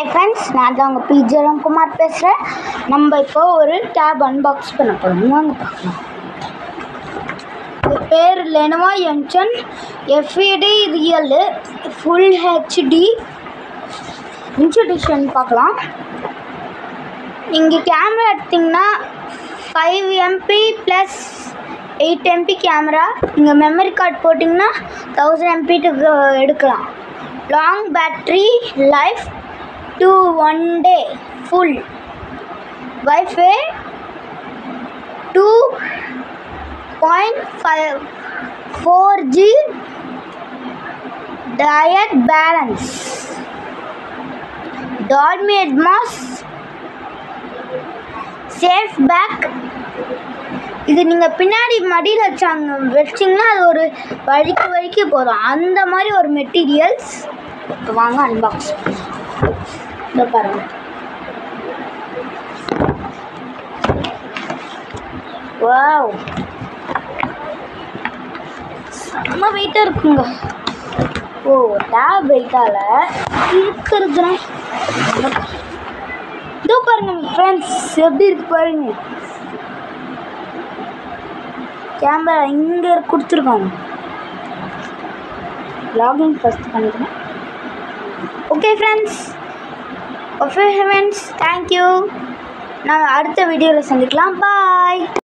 Hi friends, நான் தான் உங்கள் பி.ஜே. ராம்குமார் பேசுகிறேன். நம்ம இப்போ ஒரு டேப் அன்பாக்ஸ் பண்ண போகிறோம். வாங்க பார்க்கலாம். இது பேர் லெனோவோ என்சன் FED real full HD institution பார்க்கலாம். இங்கே கேமரா எடுத்திங்கன்னா 5 MP + 8 MP கேமரா. இங்கே மெமரி கார்டு போட்டிங்கன்னா 1000 MP எடுக்கலாம். Long battery life to 1 day full. Wi-Fi 2.4G diet balance. Dolby Atmos safe back. இது நீங்கள் பின்னாடி மடியில் வச்சிங்கன்னா அது ஒரு வழிக்கு போதும். அந்த மாதிரி ஒரு மெட்டீரியல்ஸ். இப்போ வாங்க அன்பாக்ஸ் இதை பாருங்க. வாவ், செம்ம வெயிட்டாக இருக்குங்க. ஓ, டேப் வெயிட்டால் இருக்கிறதுனா இதோ பாருங்க ஃப்ரெண்ட்ஸ், எப்படி இருக்கு பாருங்க. கேமரா இங்கே கொடுத்துருக்காங்க. லாகின் ஃபர்ஸ்ட் பண்ணிக்கிறேன். Okay friends, thank you. நான் அடுத்த வீடியோவில் சந்திக்கலாம். பாய்.